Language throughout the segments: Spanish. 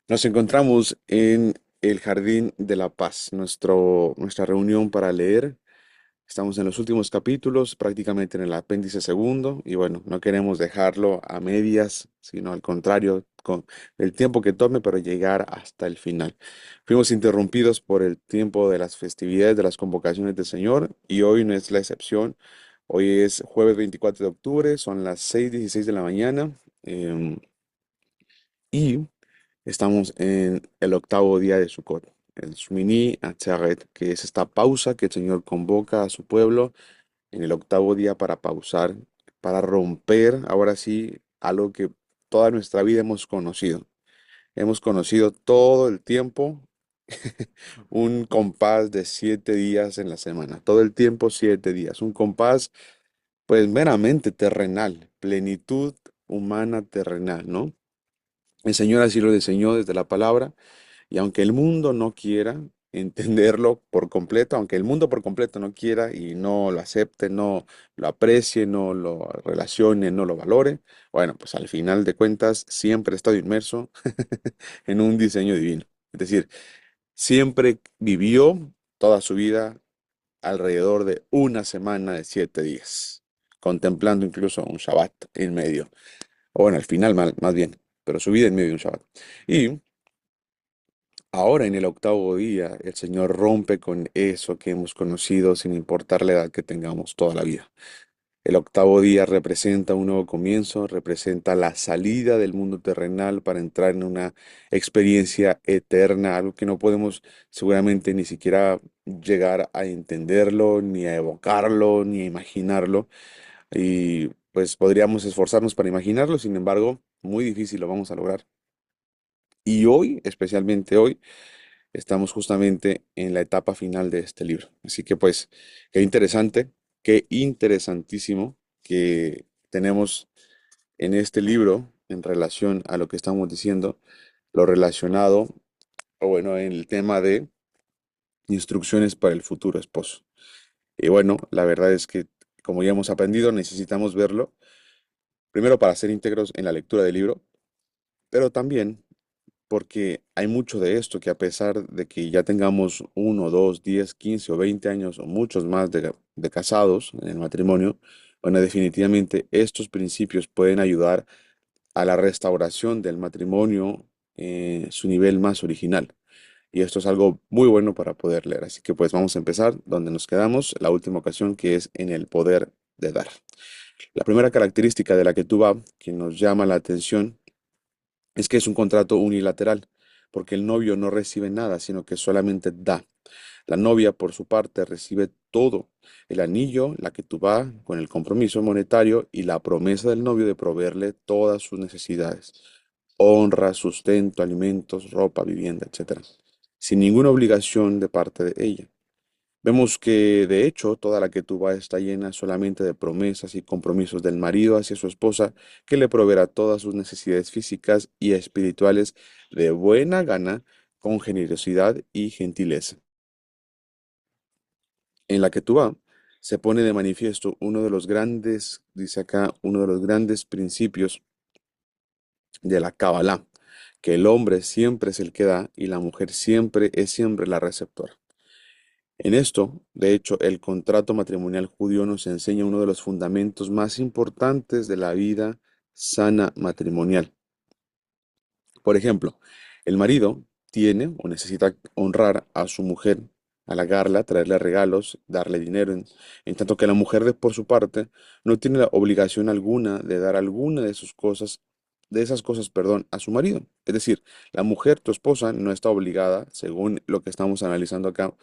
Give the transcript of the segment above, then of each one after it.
Nos encontramos en el Jardín de la Paz, nuestra reunión para leer. Estamos en los últimos capítulos, prácticamente en el apéndice segundo, y bueno, no queremos dejarlo a medias, sino al contrario, con el tiempo que tome, pero llegar hasta el final. Fuimos interrumpidos por el tiempo de las festividades, de las convocaciones del Señor, y hoy no es la excepción. Hoy es jueves 24 de octubre, son las 6:16 de la mañana, y estamos en el octavo día de Sukkot, el Shmini Atzeret, que es esta pausa que el Señor convoca a su pueblo en el octavo día para pausar, para romper ahora sí algo que toda nuestra vida hemos conocido. Hemos conocido todo el tiempo un compás de 7 días en la semana, todo el tiempo 7 días, un compás pues meramente terrenal, plenitud humana terrenal, ¿no? El Señor así lo diseñó desde la palabra. Y aunque el mundo no quiera entenderlo por completo, aunque el mundo por completo no quiera y no lo acepte, no lo aprecie, no lo relacione, no lo valore, bueno, pues al final de cuentas siempre he estado inmerso en un diseño divino. Es decir, siempre vivió toda su vida alrededor de una semana de 7 días, contemplando incluso un Shabbat en medio, o bueno, al final más bien, pero su vida en medio de un Shabbat. Y ahora en el octavo día, el Señor rompe con eso que hemos conocido sin importar la edad que tengamos toda la vida. El octavo día representa un nuevo comienzo, representa la salida del mundo terrenal para entrar en una experiencia eterna, algo que no podemos seguramente ni siquiera llegar a entenderlo, ni a evocarlo, ni a imaginarlo. Y pues podríamos esforzarnos para imaginarlo, sin embargo, muy difícil lo vamos a lograr. Y hoy, especialmente hoy, estamos justamente en la etapa final de este libro. Así que pues, qué interesante, qué interesantísimo que tenemos en este libro en relación a lo que estamos diciendo, lo relacionado, o bueno, en el tema de instrucciones para el futuro esposo. Y bueno, la verdad es que, como ya hemos aprendido, necesitamos verlo, primero para ser íntegros en la lectura del libro, pero también porque hay mucho de esto que a pesar de que ya tengamos 1, 2, 10, 15 o 20 años o muchos más de casados en el matrimonio, bueno, definitivamente estos principios pueden ayudar a la restauración del matrimonio en su nivel más original. Y esto es algo muy bueno para poder leer. Así que pues vamos a empezar donde nos quedamos, la última ocasión que es en el poder de dar. La primera característica de la que tú vas, que nos llama la atención, es que es un contrato unilateral, porque el novio no recibe nada, sino que solamente da. La novia, por su parte, recibe todo, el anillo, la que tú va con el compromiso monetario y la promesa del novio de proveerle todas sus necesidades, honra, sustento, alimentos, ropa, vivienda, etcétera, sin ninguna obligación de parte de ella. Vemos que de hecho toda la que tú vas está llena solamente de promesas y compromisos del marido hacia su esposa, que le proveerá todas sus necesidades físicas y espirituales de buena gana, con generosidad y gentileza. En la que tú vas se pone de manifiesto uno de los grandes, dice acá, uno de los grandes principios de la Kabbalah, que el hombre siempre es el que da y la mujer siempre es siempre la receptora. En esto, de hecho, el contrato matrimonial judío nos enseña uno de los fundamentos más importantes de la vida sana matrimonial. Por ejemplo, el marido tiene o necesita honrar a su mujer, halagarla, traerle regalos, darle dinero, en tanto que la mujer, por su parte, no tiene la obligación alguna de dar alguna de sus cosas, de esas cosas, perdón, a su marido. Es decir, la mujer, tu esposa, no está obligada, según lo que estamos analizando acá,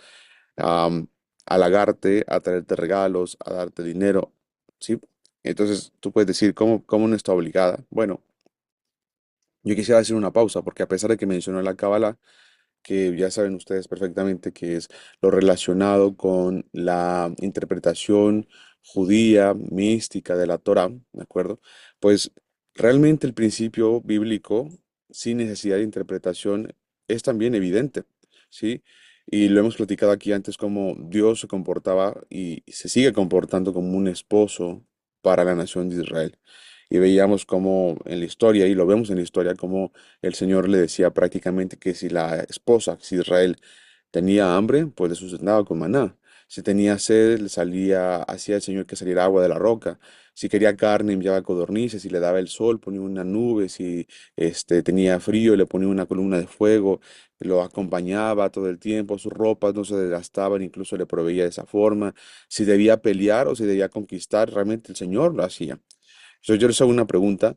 a halagarte, a traerte regalos, a darte dinero, ¿sí? Entonces tú puedes decir, ¿cómo no está obligada? Bueno, yo quisiera hacer una pausa porque a pesar de que mencionó la Cábala, que ya saben ustedes perfectamente que es lo relacionado con la interpretación judía, mística de la Torá, ¿de acuerdo? Pues realmente el principio bíblico, sin necesidad de interpretación, es también evidente, ¿sí? Y lo hemos platicado aquí antes, como Dios se comportaba y se sigue comportando como un esposo para la nación de Israel. Y veíamos cómo en la historia, y lo vemos en la historia, cómo el Señor le decía prácticamente que si la esposa, si Israel tenía hambre, pues le sustentaba con maná. Si tenía sed, le salía, hacía el Señor que saliera agua de la roca. Si quería carne, enviaba codornices. Si le daba el sol, ponía una nube. Si tenía frío, le ponía una columna de fuego. Lo acompañaba todo el tiempo. Sus ropas no se desgastaban, incluso le proveía de esa forma. Si debía pelear o si debía conquistar, realmente el Señor lo hacía. Entonces yo les hago una pregunta.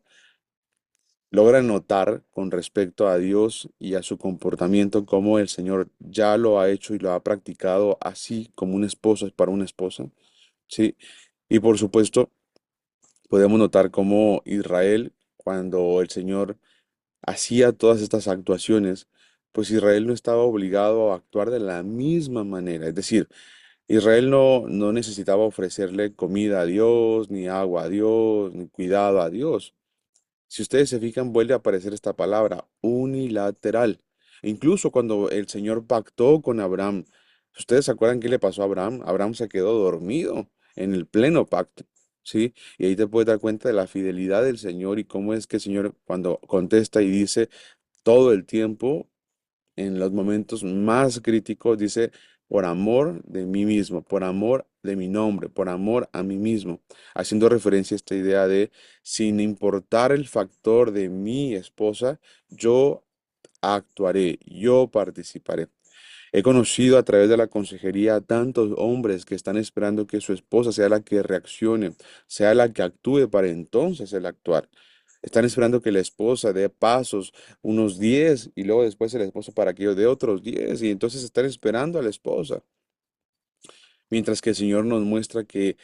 ¿Logra notar con respecto a Dios y a su comportamiento cómo el Señor ya lo ha hecho y lo ha practicado así como un esposo es para una esposa? Sí. Y por supuesto, podemos notar cómo Israel, cuando el Señor hacía todas estas actuaciones, pues Israel no estaba obligado a actuar de la misma manera. Es decir, Israel no necesitaba ofrecerle comida a Dios, ni agua a Dios, ni cuidado a Dios. Si ustedes se fijan, vuelve a aparecer esta palabra, unilateral. Incluso cuando el Señor pactó con Abraham, ¿ustedes se acuerdan qué le pasó a Abraham? Abraham se quedó dormido en el pleno pacto, ¿sí? Y ahí te puedes dar cuenta de la fidelidad del Señor y cómo es que el Señor cuando contesta y dice todo el tiempo, en los momentos más críticos, dice, por amor de mí mismo, por amor de mi nombre, por amor a mí mismo, haciendo referencia a esta idea de, sin importar el factor de mi esposa, yo actuaré, yo participaré. He conocido a través de la consejería a tantos hombres que están esperando que su esposa sea la que reaccione, sea la que actúe para entonces el actuar. Están esperando que la esposa dé pasos, unos 10, y luego después el esposo para que yo dé otros 10, y entonces están esperando a la esposa. Mientras que el Señor nos muestra que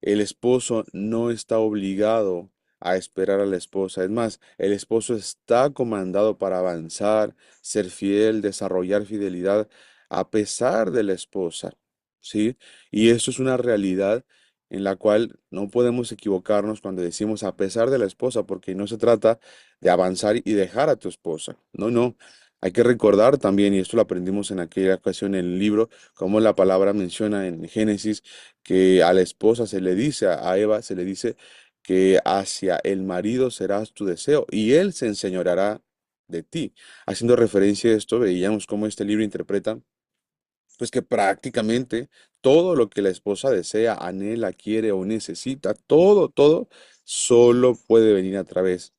el esposo no está obligado a esperar a la esposa. Es más, el esposo está comandado para avanzar, ser fiel, desarrollar fidelidad a pesar de la esposa. ¿Sí? Y esto es una realidad en la cual no podemos equivocarnos cuando decimos a pesar de la esposa, porque no se trata de avanzar y dejar a tu esposa. No, no. Hay que recordar también, y esto lo aprendimos en aquella ocasión en el libro, como la palabra menciona en Génesis, que a la esposa se le dice, a Eva se le dice que hacia el marido serás tu deseo y él se enseñoreará de ti. Haciendo referencia a esto, veíamos cómo este libro interpreta, pues que prácticamente todo lo que la esposa desea, anhela, quiere o necesita, todo, solo puede venir a través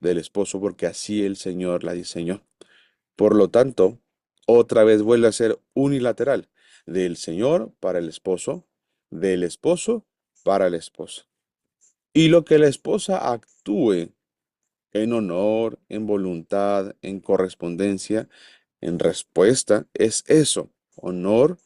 del esposo porque así el Señor la diseñó. Por lo tanto, otra vez vuelve a ser unilateral, del Señor para el esposo, del esposo para la esposa. Y lo que la esposa actúe en honor, en voluntad, en correspondencia, en respuesta, es eso, honor,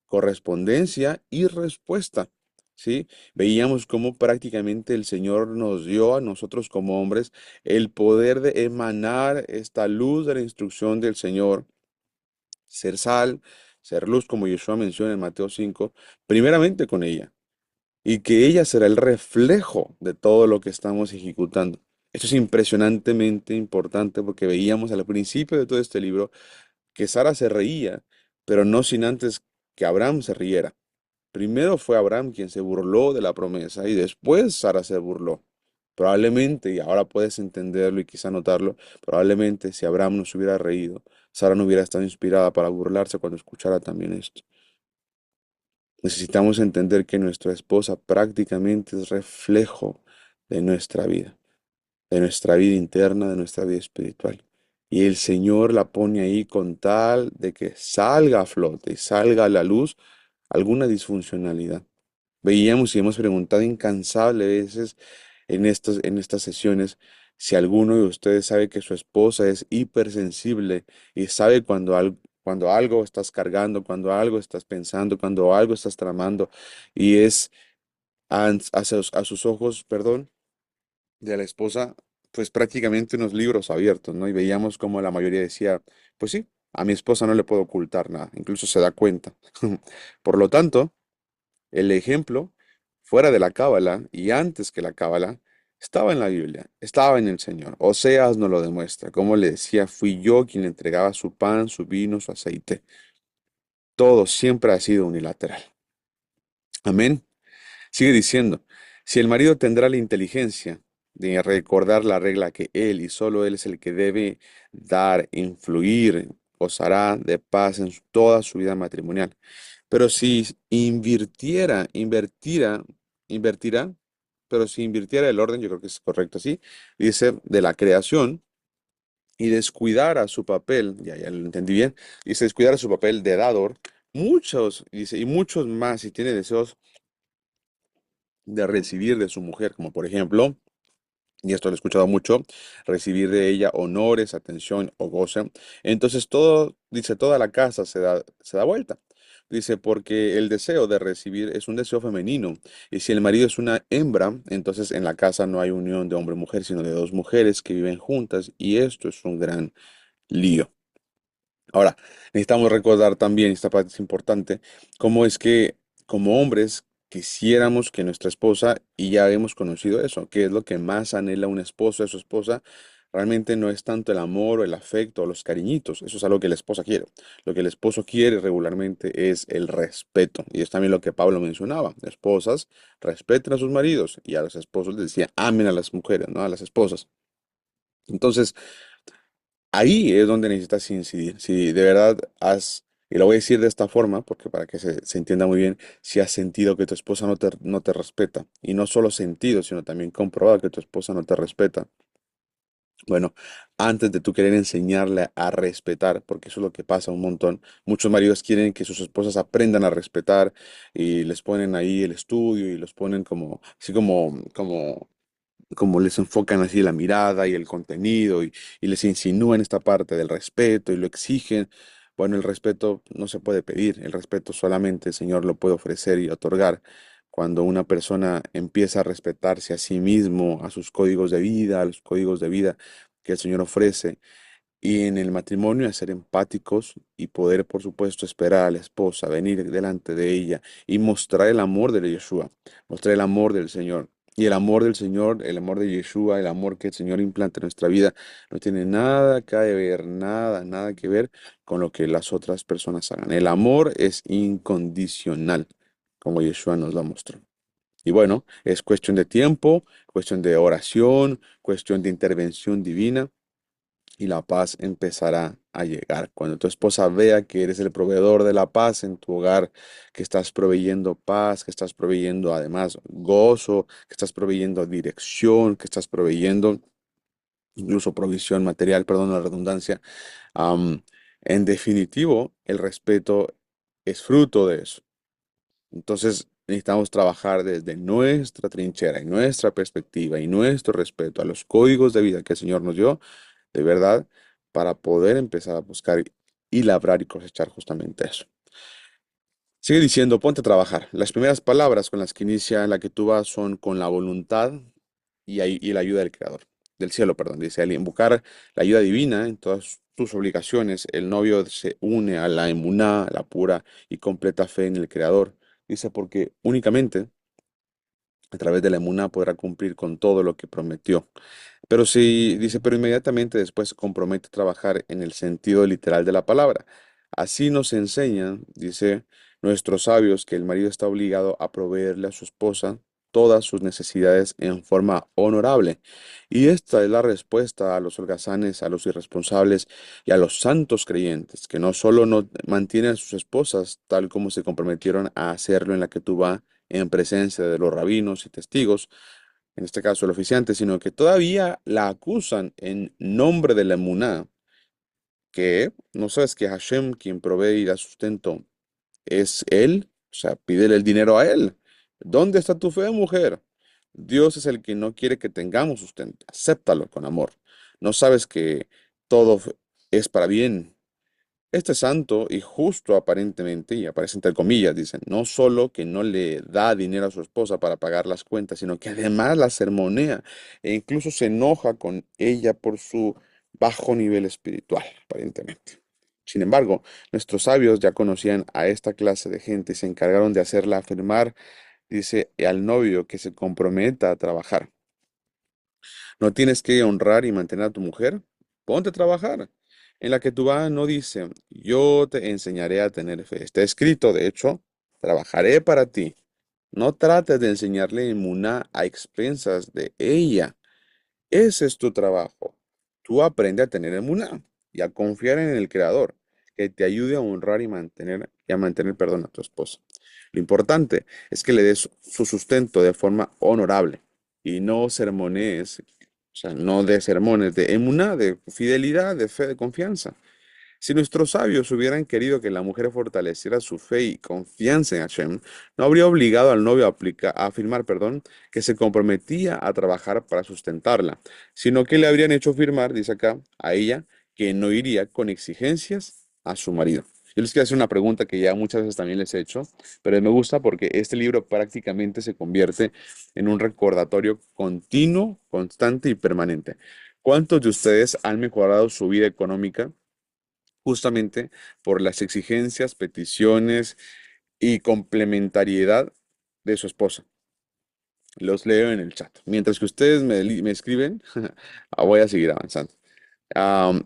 correspondencia y respuesta. ¿Sí? Veíamos cómo prácticamente el Señor nos dio a nosotros como hombres el poder de emanar esta luz de la instrucción del Señor, ser sal, ser luz, como Yeshua menciona en Mateo 5, primeramente con ella, y que ella será el reflejo de todo lo que estamos ejecutando. Esto es impresionantemente importante porque veíamos al principio de todo este libro que Sara se reía, pero no sin antes que Abraham se riera. Primero fue Abraham quien se burló de la promesa y después Sara se burló. Probablemente, y ahora puedes entenderlo y quizá notarlo, probablemente si Abraham no se hubiera reído, Sara no hubiera estado inspirada para burlarse cuando escuchara también esto. Necesitamos entender que nuestra esposa prácticamente es reflejo de nuestra vida interna, de nuestra vida espiritual. Y el Señor la pone ahí con tal de que salga a flote y salga a la luz alguna disfuncionalidad. Veíamos y hemos preguntado incansables veces en estas sesiones si alguno de ustedes sabe que su esposa es hipersensible y sabe cuando algo estás cargando, cuando algo estás pensando, cuando algo estás tramando y es a sus ojos, perdón, de la esposa, pues prácticamente unos libros abiertos, ¿no? Y veíamos como la mayoría decía, pues sí, a mi esposa no le puedo ocultar nada, incluso se da cuenta. Por lo tanto, el ejemplo, fuera de la Cábala y antes que la Cábala, estaba en la Biblia, estaba en el Señor. Oseas nos lo demuestra. Como le decía, fui yo quien le entregaba su pan, su vino, su aceite. Todo siempre ha sido unilateral. Amén. Sigue diciendo, si el marido tendrá la inteligencia, de recordar la regla que Él y solo Él es el que debe dar, influir, gozará de paz en toda su vida matrimonial. Pero si invertirá, pero si invirtiera el orden, yo creo que es correcto así, dice, de la creación y descuidara su papel, ya lo entendí bien, dice, descuidara su papel de dador, muchos, dice, y muchos más, si tiene deseos de recibir de su mujer, como por ejemplo, y esto lo he escuchado mucho, recibir de ella honores, atención o goce. Entonces todo, dice, toda la casa se da vuelta. Dice, porque el deseo de recibir es un deseo femenino. Y si el marido es una hembra, entonces en la casa no hay unión de hombre y mujer, sino de dos mujeres que viven juntas. Y esto es un gran lío. Ahora, necesitamos recordar también, esta parte es importante, cómo es que como hombres quisiéramos que nuestra esposa, y ya hemos conocido eso, que es lo que más anhela un esposo de su esposa, realmente no es tanto el amor o el afecto o los cariñitos, eso es algo que la esposa quiere. Lo que el esposo quiere regularmente es el respeto, y es también lo que Pablo mencionaba, esposas respeten a sus maridos, y a los esposos les decía, amen a las mujeres, no a las esposas. Entonces, ahí es donde necesitas incidir. Si de verdad y lo voy a decir de esta forma, porque para que se entienda muy bien, si has sentido que tu esposa no te respeta, y no solo sentido, sino también comprobado que tu esposa no te respeta, bueno, antes de tú querer enseñarle a respetar, porque eso es lo que pasa un montón, muchos maridos quieren que sus esposas aprendan a respetar y les ponen ahí el estudio y los ponen como, así como les enfocan así la mirada y el contenido y les insinúan esta parte del respeto y lo exigen. Bueno, el respeto no se puede pedir, el respeto solamente el Señor lo puede ofrecer y otorgar. Cuando una persona empieza a respetarse a sí mismo, a sus códigos de vida, a los códigos de vida que el Señor ofrece, y en el matrimonio a ser empáticos y poder, por supuesto, esperar a la esposa, venir delante de ella y mostrar el amor de Yeshua, mostrar el amor del Señor. Y el amor del Señor, el amor de Yeshua, el amor que el Señor implanta en nuestra vida, no tiene nada que ver, nada, nada que ver con lo que las otras personas hagan. El amor es incondicional, como Yeshua nos lo mostró. Y bueno, es cuestión de tiempo, cuestión de oración, cuestión de intervención divina y la paz empezará a llegar. Cuando tu esposa vea que eres el proveedor de la paz en tu hogar, que estás proveyendo paz, que estás proveyendo además gozo, que estás proveyendo dirección, que estás proveyendo incluso provisión material, perdón la redundancia, am, en definitivo, el respeto es fruto de eso. Entonces, necesitamos trabajar desde nuestra trinchera y nuestra perspectiva y nuestro respeto a los códigos de vida que el Señor nos dio de verdad, para poder empezar a buscar y labrar y cosechar justamente eso. Sigue diciendo, ponte a trabajar. Las primeras palabras con las que inicia la que tú vas son con la voluntad y la ayuda del Creador, del cielo, perdón. Dice, al invocar la ayuda divina en todas tus obligaciones, el novio se une a la emuná, la pura y completa fe en el Creador. Dice, porque únicamente a través de la emuná podrá cumplir con todo lo que prometió. Pero sí, dice, pero inmediatamente después se compromete a trabajar en el sentido literal de la palabra. Así nos enseñan, dice, nuestros sabios, que el marido está obligado a proveerle a su esposa todas sus necesidades en forma honorable. Y esta es la respuesta a los holgazanes, a los irresponsables y a los santos creyentes, que no solo no mantienen a sus esposas tal como se comprometieron a hacerlo en la que tú vas en presencia de los rabinos y testigos, en este caso el oficiante, sino que todavía la acusan en nombre de la emuná, que no sabes que Hashem, quien provee y da sustento, es Él, o sea, pídele el dinero a Él. ¿Dónde está tu fe, mujer? Dios es el que no quiere que tengamos sustento, acéptalo con amor. No sabes que todo es para bien. Este santo y justo aparentemente, y aparece entre comillas, dicen, no solo que no le da dinero a su esposa para pagar las cuentas, sino que además la sermonea e incluso se enoja con ella por su bajo nivel espiritual, aparentemente. Sin embargo, nuestros sabios ya conocían a esta clase de gente y se encargaron de hacerla afirmar, dice, al novio que se comprometa a trabajar. ¿No tienes que honrar y mantener a tu mujer? Ponte a trabajar. En la que tú vas no dice, yo te enseñaré a tener fe. Está escrito, de hecho, trabajaré para ti. No trates de enseñarle inmuná a expensas de ella. Ese es tu trabajo. Tú aprende a tener emuná y a confiar en el Creador, que te ayude a honrar y a mantener, perdón, a tu esposa. Lo importante es que le des su sustento de forma honorable y no sermones, o sea, no de sermones de emuná, de fidelidad, de fe, de confianza. Si nuestros sabios hubieran querido que la mujer fortaleciera su fe y confianza en Hashem, no habría obligado al novio a afirmar, perdón, que se comprometía a trabajar para sustentarla, sino que le habrían hecho firmar, dice acá, a ella, que no iría con exigencias a su marido. Yo les quiero hacer una pregunta que ya muchas veces también les he hecho, pero me gusta porque este libro prácticamente se convierte en un recordatorio continuo, constante y permanente. ¿Cuántos de ustedes han mejorado su vida económica justamente por las exigencias, peticiones y complementariedad de su esposa? Los leo en el chat. Mientras que ustedes me escriben, voy a seguir avanzando. Am,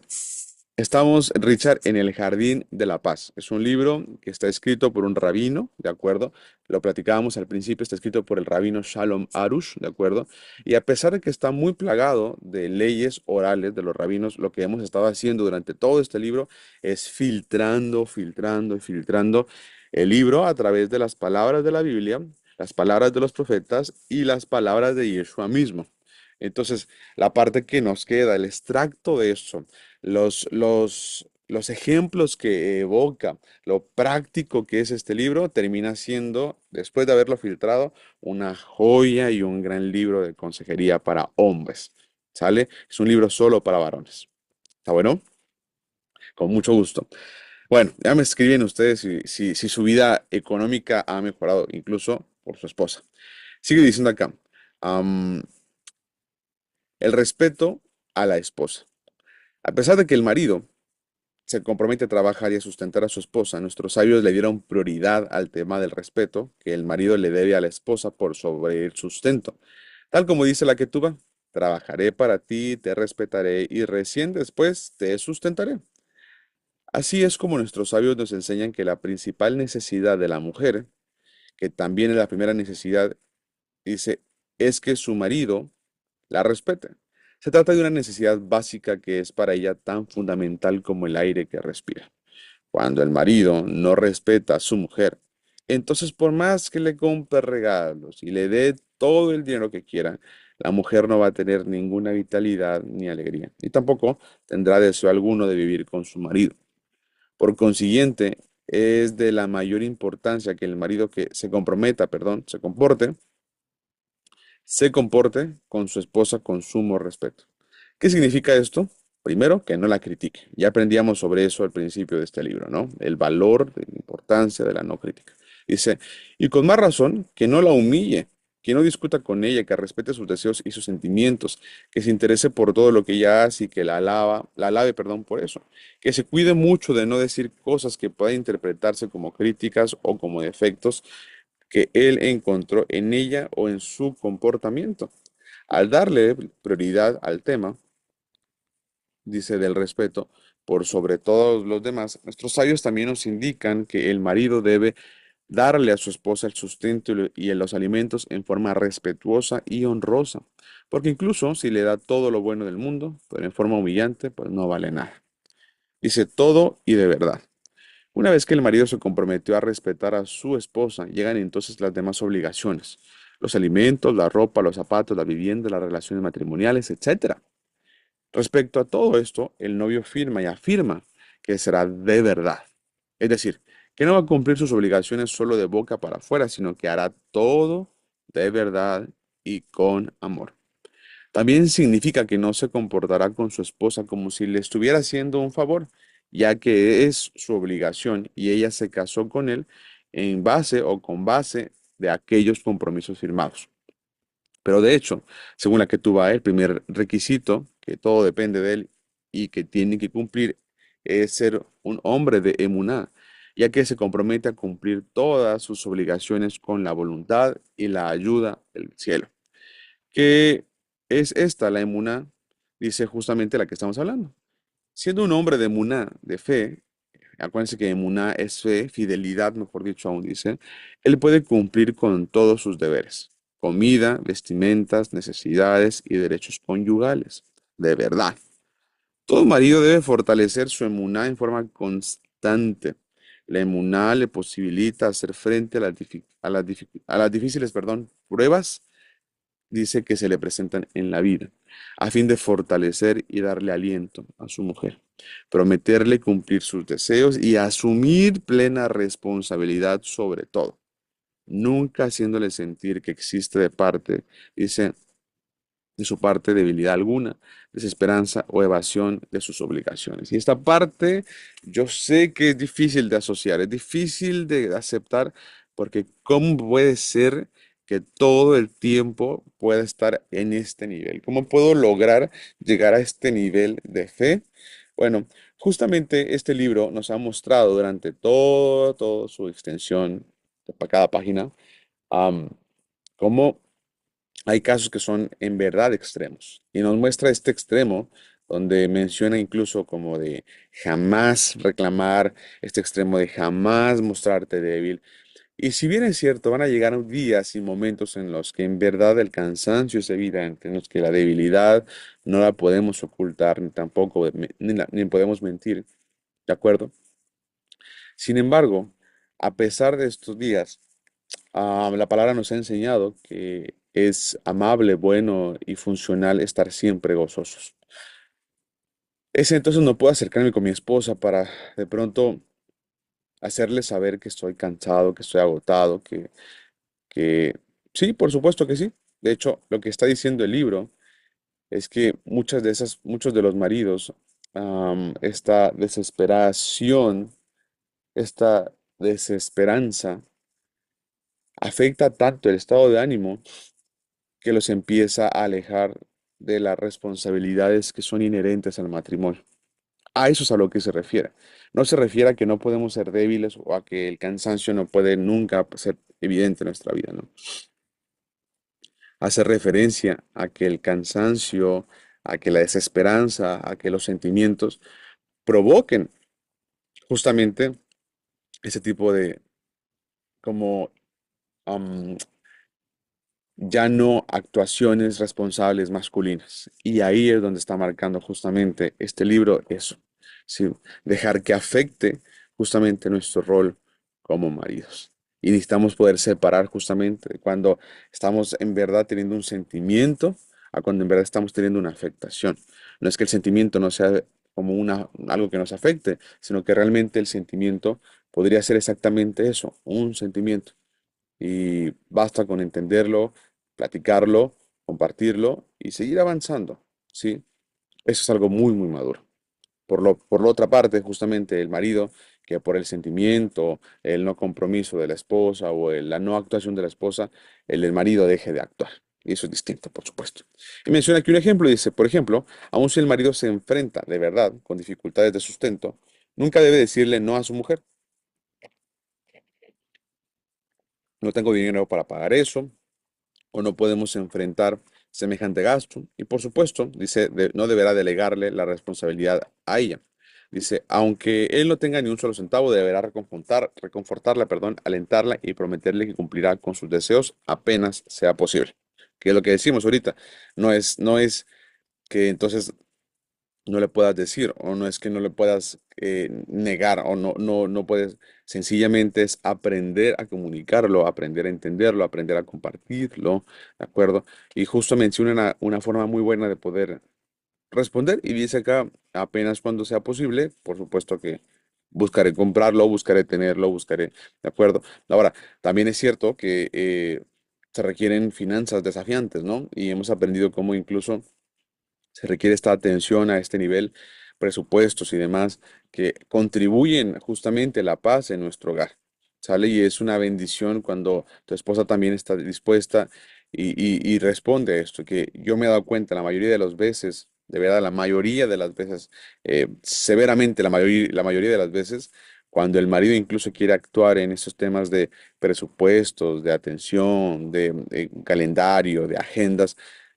Estamos, Richard, en el Jardín de la Paz. Es un libro que está escrito por un rabino, ¿de acuerdo? Lo platicábamos al principio, está escrito por el rabino Shalom Arush, ¿de acuerdo? Y a pesar de que está muy plagado de leyes orales de los rabinos, lo que hemos estado haciendo durante todo este libro es filtrando, filtrando y filtrando el libro a través de las palabras de la Biblia, las palabras de los profetas y las palabras de Yeshua mismo. Entonces, la parte que nos queda, el extracto de eso, los ejemplos que evoca, lo práctico que es este libro, termina siendo, después de haberlo filtrado, una joya y un gran libro de consejería para hombres. ¿Sale? Es un libro solo para varones. ¿Está bueno? Con mucho gusto. Bueno, ya me escriben ustedes si su vida económica ha mejorado, incluso por su esposa. Sigue diciendo acá, am, el respeto a la esposa. A pesar de que el marido se compromete a trabajar y a sustentar a su esposa, nuestros sabios le dieron prioridad al tema del respeto que el marido le debe a la esposa por sobre el sustento. Tal como dice la Ketubá, trabajaré para ti, te respetaré y recién después te sustentaré. Así es como nuestros sabios nos enseñan que la principal necesidad de la mujer, que también es la primera necesidad, dice, es que su marido la respete. Se trata de una necesidad básica que es para ella tan fundamental como el aire que respira. Cuando el marido no respeta a su mujer, entonces por más que le compre regalos y le dé todo el dinero que quiera, la mujer no va a tener ninguna vitalidad ni alegría, y tampoco tendrá deseo alguno de vivir con su marido. Por consiguiente, es de la mayor importancia que el marido que se comprometa, perdón, se comporte con su esposa con sumo respeto. ¿Qué significa esto? Primero, que no la critique. Ya aprendíamos sobre eso al principio de este libro, ¿no? El valor, la importancia de la no crítica. Dice, y con más razón, que no la humille, que no discuta con ella, que respete sus deseos y sus sentimientos, que se interese por todo lo que ella hace y que la alabe, perdón, por eso. Que se cuide mucho de no decir cosas que puedan interpretarse como críticas o como defectos que él encontró en ella o en su comportamiento. Al darle prioridad al tema, dice, del respeto por sobre todos los demás, nuestros sabios también nos indican que el marido debe darle a su esposa el sustento y los alimentos en forma respetuosa y honrosa, porque incluso si le da todo lo bueno del mundo, pero en forma humillante, pues no vale nada. Dice todo y de verdad. Una vez que el marido se comprometió a respetar a su esposa, llegan entonces las demás obligaciones, los alimentos, la ropa, los zapatos, la vivienda, las relaciones matrimoniales, etcétera. Respecto a todo esto, el novio firma y afirma que será de verdad. Es decir, que no va a cumplir sus obligaciones solo de boca para afuera, sino que hará todo de verdad y con amor. También significa que no se comportará con su esposa como si le estuviera haciendo un favor, ya que es su obligación y ella se casó con él en base o con base de aquellos compromisos firmados. Pero de hecho, según la que tú vas, el primer requisito, que todo depende de él y que tiene que cumplir, es ser un hombre de emuná, ya que se compromete a cumplir todas sus obligaciones con la voluntad y la ayuda del cielo. ¿Qué es esta, la emuná? Dice justamente la que estamos hablando. Siendo un hombre de emuná, de fe, acuérdense que emuná es fe, fidelidad, mejor dicho aún dice, él puede cumplir con todos sus deberes. comida, vestimentas, necesidades y derechos conyugales. De verdad. Todo marido debe fortalecer su emuná en forma constante. La emuná le posibilita hacer frente a las difíciles, pruebas, dice que se le presentan en la vida, a fin de fortalecer y darle aliento a su mujer, prometerle cumplir sus deseos y asumir plena responsabilidad sobre todo, nunca haciéndole sentir que existe dice, de su parte debilidad alguna, desesperanza o evasión de sus obligaciones. Y esta parte yo sé que es difícil de asociar, es difícil de aceptar, porque ¿cómo puede ser que todo el tiempo pueda estar en este nivel? ¿Cómo puedo lograr llegar a este nivel de fe? Bueno, justamente este libro nos ha mostrado durante toda su extensión, para cada página, am, cómo hay casos que son en verdad extremos. Y nos muestra este extremo donde menciona incluso como de jamás reclamar, este extremo de jamás mostrarte débil. Y si bien es cierto, van a llegar días y momentos en los que en verdad el cansancio es evidente, en los que la debilidad no la podemos ocultar, ni tampoco ni podemos mentir, ¿de acuerdo? Sin embargo, a pesar de estos días, la palabra nos ha enseñado que es amable, bueno y funcional estar siempre gozosos. Ese entonces no puedo acercarme con mi esposa para de pronto hacerle saber que estoy cansado, que estoy agotado, que sí, por supuesto que sí. De hecho, lo que está diciendo el libro es que muchos de los maridos, esta desesperación, esta desesperanza, afecta tanto el estado de ánimo que los empieza a alejar de las responsabilidades que son inherentes al matrimonio. A eso es a lo que se refiere. No se refiere a que no podemos ser débiles o a que el cansancio no puede nunca ser evidente en nuestra vida, ¿no? Hace referencia a que el cansancio, a que la desesperanza, a que los sentimientos provoquen justamente ese tipo de como am, ya no actuaciones responsables masculinas. Y ahí es donde está marcando justamente este libro eso, ¿sí? Dejar que afecte justamente nuestro rol como maridos. Y necesitamos poder separar justamente cuando estamos en verdad teniendo un sentimiento a cuando en verdad estamos teniendo una afectación. No es que el sentimiento no sea como algo que nos afecte, sino que realmente el sentimiento podría ser exactamente eso, un sentimiento. Y basta con entenderlo, platicarlo, compartirlo y seguir avanzando, ¿sí? Eso es algo muy, muy maduro. Por la otra parte, justamente el marido, que por el sentimiento, el no compromiso de la esposa o la no actuación de la esposa, el marido deje de actuar. Y eso es distinto, por supuesto. Y menciona aquí un ejemplo, dice, por ejemplo, aun si el marido se enfrenta de verdad con dificultades de sustento, nunca debe decirle no a su mujer. No tengo dinero para pagar eso, o no podemos enfrentar semejante gasto. Y por supuesto, dice, no deberá delegarle la responsabilidad a ella. Dice, aunque él no tenga ni un solo centavo, deberá reconfortarla, alentarla y prometerle que cumplirá con sus deseos apenas sea posible. Que es lo que decimos ahorita. No es que entonces no le puedas decir, o no es que no le puedas negar, o no puedes, sencillamente es aprender a comunicarlo, aprender a entenderlo, aprender a compartirlo, ¿de acuerdo? Y justo menciona una forma muy buena de poder responder, y dice acá, apenas cuando sea posible, por supuesto que buscaré comprarlo, buscaré tenerlo, ¿de acuerdo? Ahora, también es cierto que se requieren finanzas desafiantes, ¿no? Y hemos aprendido cómo incluso se requiere esta atención a este nivel, presupuestos y demás, que contribuyen justamente a la paz en nuestro hogar. ¿Sale? Y es una bendición cuando tu esposa también está dispuesta y responde a esto, que yo me he dado cuenta la mayoría de las veces, de verdad, la mayoría de las veces, severamente la mayoría de las veces, cuando el marido incluso quiere actuar en esos temas de presupuestos, de atención, de calendario, de agendas,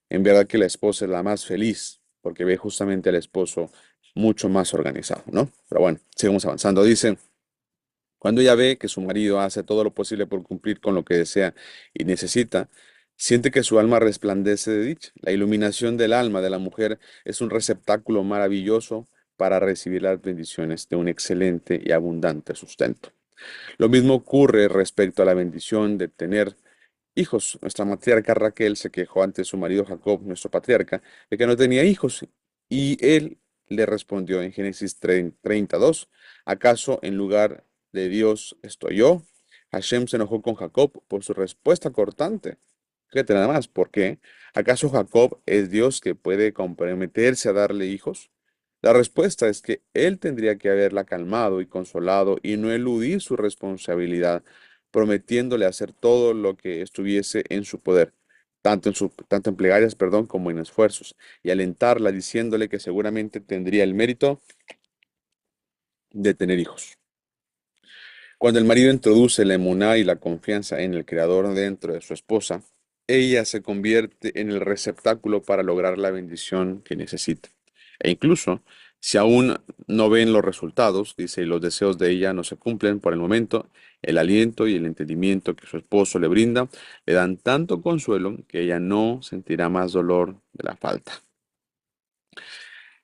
en verdad que la esposa es la más feliz porque ve justamente al esposo mucho más organizado, ¿no? Pero bueno, seguimos avanzando. Dice, cuando ella ve que su marido hace todo lo posible por cumplir con lo que desea y necesita, Siente que su alma resplandece de dicha. La iluminación del alma de la mujer es un receptáculo maravilloso para recibir las bendiciones de un excelente y abundante sustento. Lo mismo ocurre respecto a la bendición de tener hijos. Nuestra matriarca Raquel se quejó ante su marido Jacob, nuestro patriarca, de que no tenía hijos, y él le respondió en Génesis 32, ¿acaso en lugar de Dios estoy yo? Hashem se enojó con Jacob por su respuesta cortante. Fíjate nada más, ¿por qué? ¿Acaso Jacob es Dios que puede comprometerse a darle hijos? La respuesta es que él tendría que haberla calmado y consolado y no eludir su responsabilidad, prometiéndole hacer todo lo que estuviese en su poder, tanto en plegarias, perdón, como en esfuerzos, y alentarla diciéndole que seguramente tendría el mérito de tener hijos. Cuando el marido introduce la emuná y la confianza en el Creador dentro de su esposa, ella se convierte en el receptáculo para lograr la bendición que necesita. E incluso, si aún no ven los resultados, dice, y los deseos de ella no se cumplen por el momento, el aliento y el entendimiento que su esposo le brinda le dan tanto consuelo que ella no sentirá más dolor de la falta.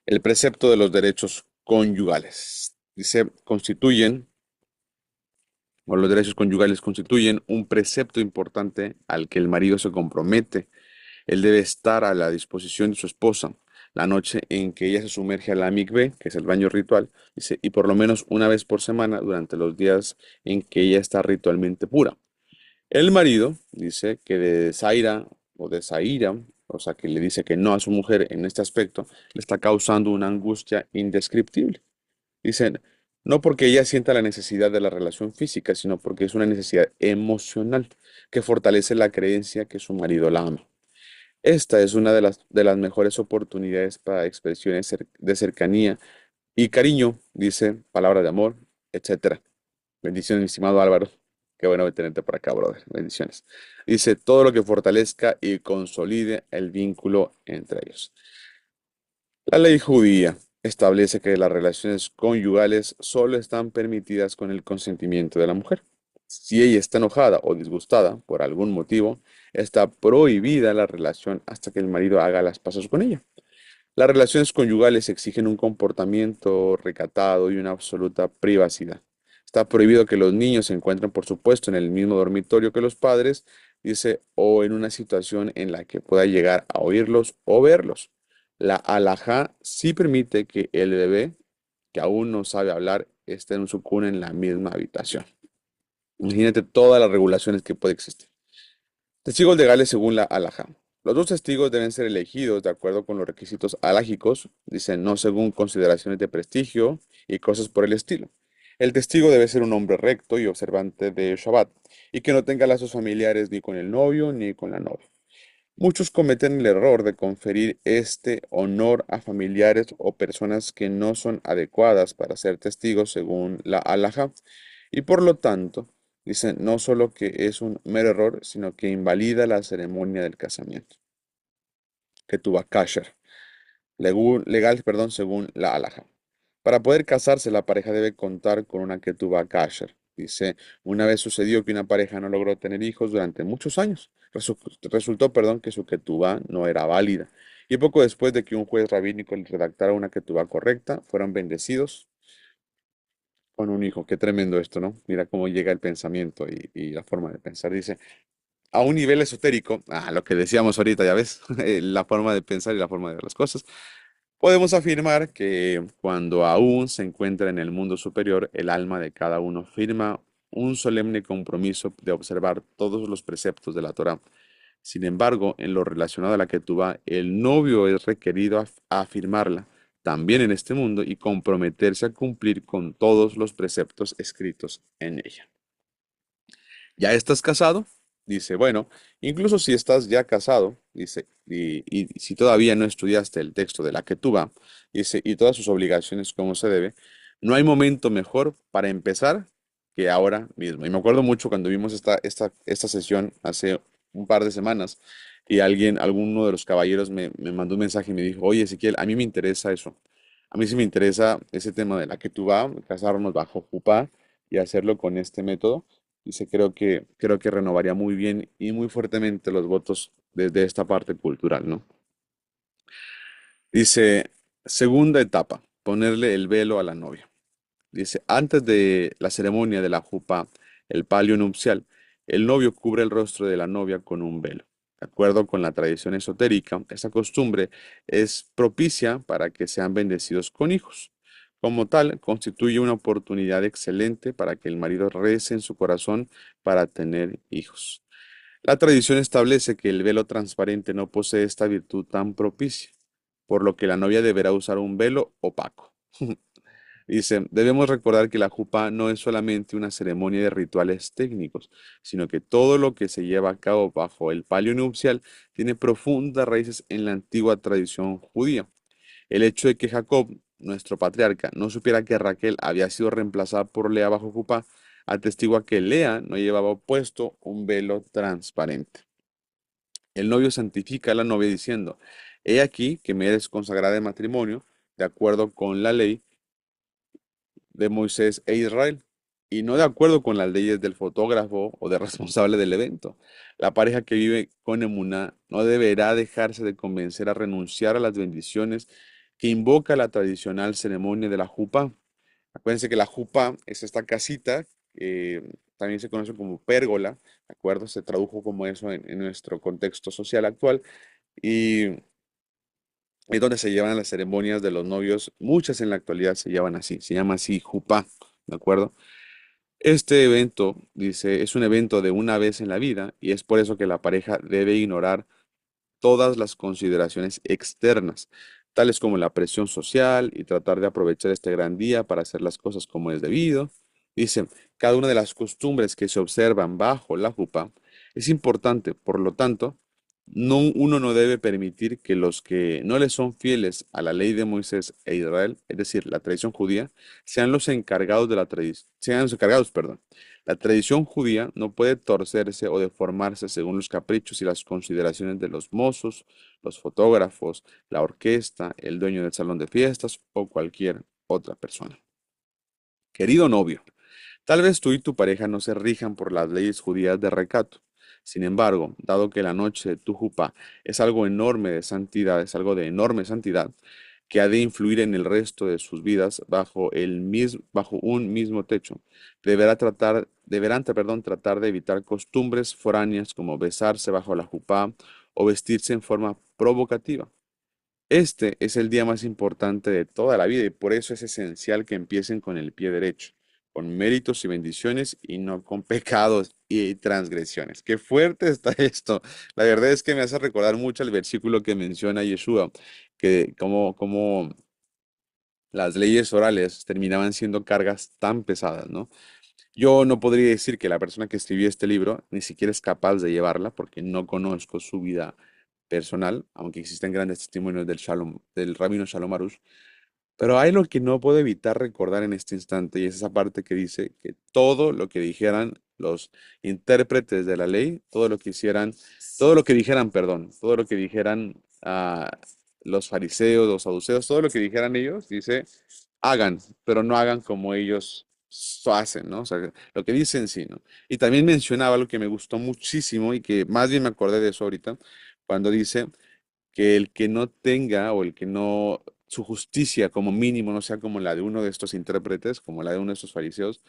El precepto de los derechos conyugales. Dice, los derechos conyugales constituyen un precepto importante al que el marido se compromete. Él debe estar a la disposición de su esposa la noche en que ella se sumerge a la mikveh, que es el baño ritual, dice, y por lo menos una vez por semana durante los días en que ella está ritualmente pura. El marido dice que de desaira o desaira, o sea, que le dice que no a su mujer en este aspecto, le está causando una angustia indescriptible. Dicen, no porque ella sienta la necesidad de la relación física, sino porque es una necesidad emocional que fortalece la creencia que su marido la ama. Esta es una de las mejores oportunidades para expresiones de cercanía y cariño, dice, palabra de amor, etcétera. Bendiciones, mi estimado Álvaro. Qué bueno tenerte por acá, brother. Bendiciones. Dice, todo lo que fortalezca y consolide el vínculo entre ellos. La ley judía establece que las relaciones conyugales solo están permitidas con el consentimiento de la mujer. Si ella está enojada o disgustada por algún motivo, está prohibida la relación hasta que el marido haga las paces con ella. Las relaciones conyugales exigen un comportamiento recatado y una absoluta privacidad. Está prohibido que los niños se encuentren, por supuesto, en el mismo dormitorio que los padres, dice, o en una situación en la que pueda llegar a oírlos o verlos. La alajá sí permite que el bebé, que aún no sabe hablar, esté en su cuna en la misma habitación. Imagínate todas las regulaciones que puede existir. Testigos legales según la alajá. Los dos testigos deben ser elegidos de acuerdo con los requisitos alágicos, dicen no según consideraciones de prestigio y cosas por el estilo. El testigo debe ser un hombre recto y observante de Shabbat y que no tenga lazos familiares ni con el novio ni con la novia. Muchos cometen el error de conferir este honor a familiares o personas que no son adecuadas para ser testigos según la halajá, y por lo tanto, dicen no solo que es un mero error, sino que invalida la ceremonia del casamiento, que tuvo kasher, legal, perdón, según la halajá. Para poder casarse, la pareja debe contar con una ketubá kasher. Dice, una vez sucedió que una pareja no logró tener hijos durante muchos años. Resultó, perdón, que su ketubá no era válida. Y poco después de que un juez rabínico les redactara una ketubá correcta, fueron bendecidos con un hijo. Qué tremendo esto, ¿no? Mira cómo llega el pensamiento y la forma de pensar. Dice, a un nivel esotérico, lo que decíamos ahorita, ya ves, la forma de pensar y la forma de ver las cosas. Podemos afirmar que cuando aún se encuentra en el mundo superior, el alma de cada uno firma un solemne compromiso de observar todos los preceptos de la Torá. Sin embargo, en lo relacionado a la Ketubá, el novio es requerido a afirmarla también en este mundo y comprometerse a cumplir con todos los preceptos escritos en ella. ¿Ya estás casado? Dice, bueno, incluso si estás ya casado, dice, y si todavía no estudiaste el texto de la que tú va, dice, y todas sus obligaciones como se debe, no hay momento mejor para empezar que ahora mismo. Y me acuerdo mucho cuando vimos esta sesión hace un par de semanas y alguno de los caballeros me mandó un mensaje y me dijo, oye, Ezequiel, a mí me interesa eso. A mí sí me interesa ese tema de la que tú va, casarnos bajo jupá y hacerlo con este método. Dice, creo que renovaría muy bien y muy fuertemente los votos desde esta parte cultural, ¿no? Dice, segunda etapa, ponerle el velo a la novia. Dice, antes de la ceremonia de la jupa, el palio nupcial, el novio cubre el rostro de la novia con un velo. De acuerdo con la tradición esotérica, esta costumbre es propicia para que sean bendecidos con hijos. Como tal, constituye una oportunidad excelente para que el marido rece en su corazón para tener hijos. La tradición establece que el velo transparente no posee esta virtud tan propicia, por lo que la novia deberá usar un velo opaco. Dice, debemos recordar que la jupa no es solamente una ceremonia de rituales técnicos, sino que todo lo que se lleva a cabo bajo el palio nupcial tiene profundas raíces en la antigua tradición judía. El hecho de que Jacob, nuestro patriarca, no supiera que Raquel había sido reemplazada por Lea bajo jupa, atestigua que Lea no llevaba puesto un velo transparente. El novio santifica a la novia diciendo, he aquí que me eres consagrada en matrimonio, de acuerdo con la ley de Moisés e Israel, y no de acuerdo con las leyes del fotógrafo o del responsable del evento. La pareja que vive con emuná no deberá dejarse de convencer a renunciar a las bendiciones que invoca la tradicional ceremonia de la jupa. Acuérdense que la jupa es esta casita, también se conoce como pérgola, ¿de acuerdo? Se tradujo como eso en nuestro contexto social actual, y es donde se llevan las ceremonias de los novios. Muchas en la actualidad se llevan así, se llama así jupá, ¿de acuerdo? Este evento, dice, es un evento de una vez en la vida y es por eso que la pareja debe ignorar todas las consideraciones externas, tales como la presión social y tratar de aprovechar este gran día para hacer las cosas como es debido. Dice, cada una de las costumbres que se observan bajo la jupa es importante, por lo tanto, uno no debe permitir que los que no le son fieles a la ley de Moisés e Israel, es decir, la tradición judía, sean los encargados de la tradición, sean los encargados, perdón. La tradición judía no puede torcerse o deformarse según los caprichos y las consideraciones de los mozos, los fotógrafos, la orquesta, el dueño del salón de fiestas o cualquier otra persona. Querido novio, tal vez tú y tu pareja no se rijan por las leyes judías de recato. Sin embargo, dado que la noche de tu jupá es algo enorme de santidad, es algo de enorme santidad, que ha de influir en el resto de sus vidas bajo un mismo techo, deberán, tratar de evitar costumbres foráneas como besarse bajo la jupá o vestirse en forma provocativa. Este es el día más importante de toda la vida y por eso es esencial que empiecen con el pie derecho, con méritos y bendiciones y no con pecados y transgresiones. Qué fuerte está esto. La verdad es que me hace recordar mucho el versículo que menciona Yeshua, que como las leyes orales terminaban siendo cargas tan pesadas, ¿no? Yo no podría decir que la persona que escribió este libro ni siquiera es capaz de llevarla porque no conozco su vida personal, aunque existen grandes testimonios del rabino Shalom Arush. Pero hay lo que no puedo evitar recordar en este instante y es esa parte que dice que todo lo que dijeran los intérpretes de la ley, todo lo que dijeran, perdón, todo lo que dijeran los fariseos, los saduceos, todo lo que dijeran ellos, dice, hagan, pero no hagan como ellos hacen, ¿no? O sea, lo que dicen sí, ¿no? Y también mencionaba algo que me gustó muchísimo y que más bien me acordé de eso ahorita, cuando dice que el que no tenga o el que no, su justicia como mínimo no sea como la de uno de estos intérpretes, como la de uno de estos fariseos,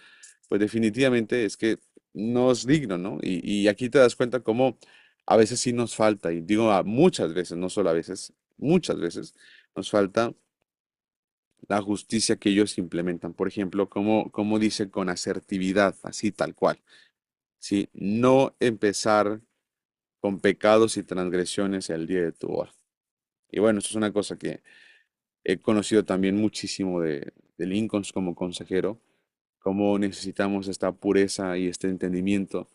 pues definitivamente es que no es digno, ¿no? Y aquí te das cuenta cómo a veces sí nos falta, y digo muchas veces, no solo a veces, muchas veces nos falta la justicia que ellos implementan. Por ejemplo, como dice con asertividad, así tal cual, ¿sí? No empezar con pecados y transgresiones el día de tu boda. Y bueno, eso es una cosa que he conocido también muchísimo de Lincoln como consejero, cómo necesitamos esta pureza y este entendimiento.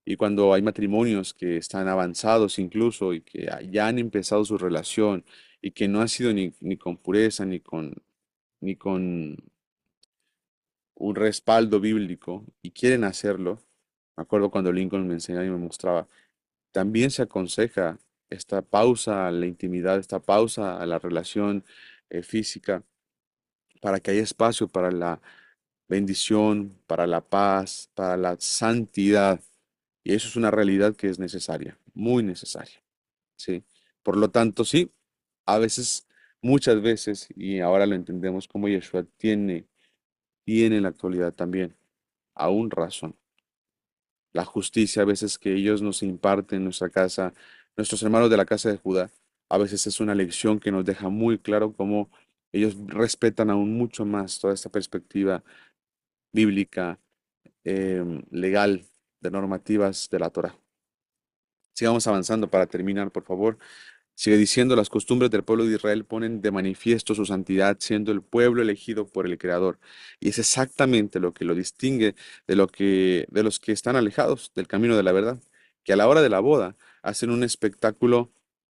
Y cuando hay matrimonios que están avanzados incluso y que ya han empezado su relación y que no ha sido ni con pureza ni con un respaldo bíblico y quieren hacerlo, me acuerdo cuando Lincoln me enseñaba y me mostraba, también se aconseja esta pausa a la intimidad, esta pausa a la relación física para que haya espacio para bendición, para la paz, para la santidad. Y eso es una realidad que es necesaria, muy necesaria. ¿Sí? Por lo tanto, sí, a veces, muchas veces, y ahora lo entendemos como Yeshua tiene en la actualidad también aún razón. La justicia a veces que ellos nos imparten en nuestra casa, nuestros hermanos de la casa de Judá, a veces es una lección que nos deja muy claro cómo ellos respetan aún mucho más toda esta perspectiva bíblica, legal, de normativas de la Torah. Sigamos avanzando para terminar, por favor. Sigue diciendo, las costumbres del pueblo de Israel ponen de manifiesto su santidad, siendo el pueblo elegido por el Creador. Y es exactamente lo que lo distingue de los que están alejados del camino de la verdad, que a la hora de la boda hacen un espectáculo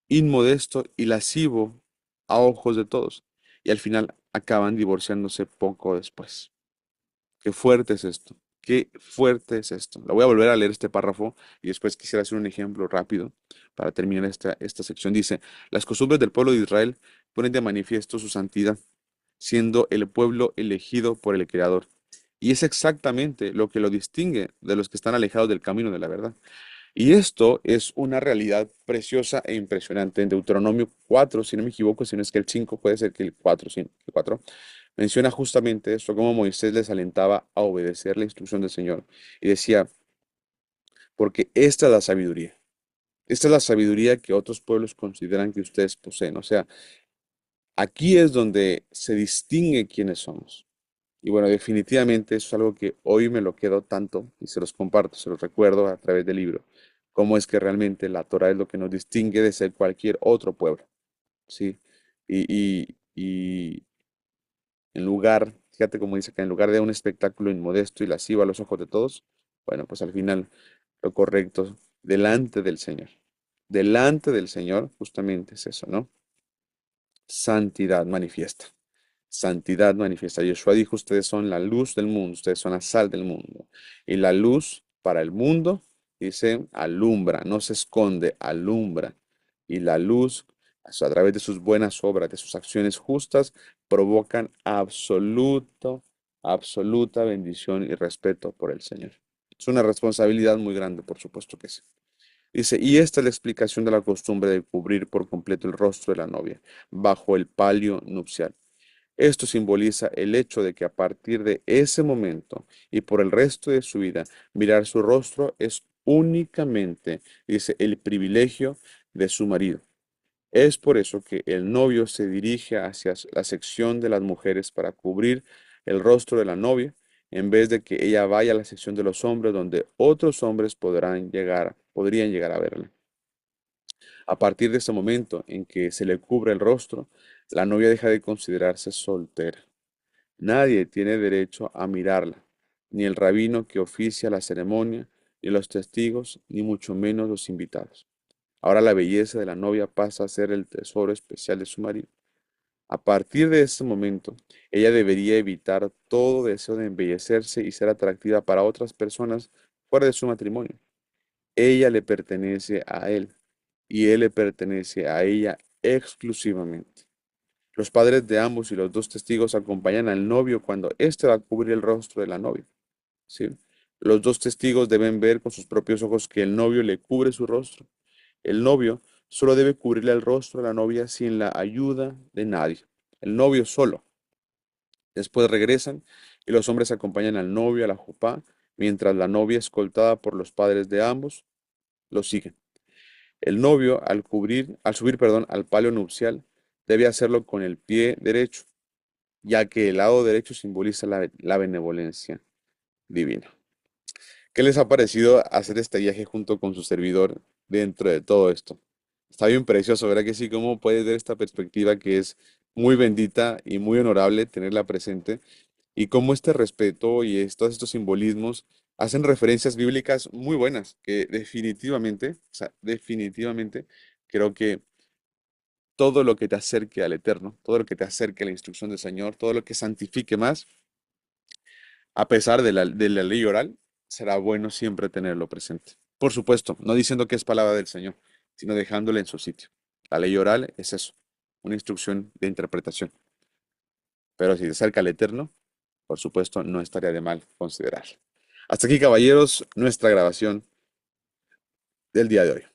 inmodesto y lascivo a ojos de todos, y al final acaban divorciándose poco después. Qué fuerte es esto. Qué fuerte es esto. La voy a volver a leer este párrafo y después quisiera hacer un ejemplo rápido para terminar esta sección. Dice, las costumbres del pueblo de Israel ponen de manifiesto su santidad, siendo el pueblo elegido por el Creador. Y es exactamente lo que lo distingue de los que están alejados del camino de la verdad. Y esto es una realidad preciosa e impresionante. En Deuteronomio 4, si no me equivoco, si no es que el 5, puede ser que el 4, sí, el 4, menciona justamente esto, cómo Moisés les alentaba a obedecer la instrucción del Señor. Y decía, porque esta es la sabiduría. Esta es la sabiduría que otros pueblos consideran que ustedes poseen. O sea, aquí es donde se distingue quiénes somos. Y bueno, definitivamente eso es algo que hoy me lo quedo tanto y se los comparto, se los recuerdo a través del libro. Cómo es que realmente la Torah es lo que nos distingue de ser cualquier otro pueblo. ¿Sí? Y en lugar, fíjate cómo dice acá, en lugar de un espectáculo inmodesto y lascivo a los ojos de todos, bueno, pues al final lo correcto, delante del Señor, justamente es eso, ¿no? Santidad manifiesta. Santidad manifiesta. Yeshua dijo, ustedes son la luz del mundo, ustedes son la sal del mundo. Y la luz para el mundo, dice, alumbra, no se esconde, alumbra. Y la luz, a través de sus buenas obras, de sus acciones justas, provocan absoluta bendición y respeto por el Señor. Es una responsabilidad muy grande, por supuesto que sí. Dice, y esta es la explicación de la costumbre de cubrir por completo el rostro de la novia, bajo el palio nupcial. Esto simboliza el hecho de que a partir de ese momento y por el resto de su vida, mirar su rostro es únicamente, dice, el privilegio de su marido. Es por eso que el novio se dirige hacia la sección de las mujeres para cubrir el rostro de la novia, en vez de que ella vaya a la sección de los hombres donde otros hombres podrían llegar a verla. A partir de ese momento en que se le cubre el rostro, la novia deja de considerarse soltera. Nadie tiene derecho a mirarla, ni el rabino que oficia la ceremonia, ni los testigos, ni mucho menos los invitados. Ahora la belleza de la novia pasa a ser el tesoro especial de su marido. A partir de ese momento, ella debería evitar todo deseo de embellecerse y ser atractiva para otras personas fuera de su matrimonio. Ella le pertenece a él y él le pertenece a ella exclusivamente. Los padres de ambos y los dos testigos acompañan al novio cuando éste va a cubrir el rostro de la novia. ¿Sí? Los dos testigos deben ver con sus propios ojos que el novio le cubre su rostro. El novio solo debe cubrirle el rostro a la novia sin la ayuda de nadie. El novio solo. Después regresan y los hombres acompañan al novio a la jupá, mientras la novia, escoltada por los padres de ambos, lo siguen. El novio, al subir, perdón, al palio nupcial, debe hacerlo con el pie derecho, ya que el lado derecho simboliza la benevolencia divina. ¿Qué les ha parecido hacer este viaje junto con su servidor dentro de todo esto? Está bien precioso, ¿verdad que sí? ¿Cómo puedes ver esta perspectiva que es muy bendita y muy honorable tenerla presente? Y cómo este respeto y todos estos simbolismos hacen referencias bíblicas muy buenas, que definitivamente, o sea, definitivamente creo que todo lo que te acerque al Eterno, todo lo que te acerque a la instrucción del Señor, todo lo que santifique más, a pesar de la ley oral, será bueno siempre tenerlo presente. Por supuesto, no diciendo que es palabra del Señor, sino dejándola en su sitio. La ley oral es eso, una instrucción de interpretación. Pero si te acerca al Eterno, por supuesto, no estaría de mal considerar. Hasta aquí, caballeros, nuestra grabación del día de hoy.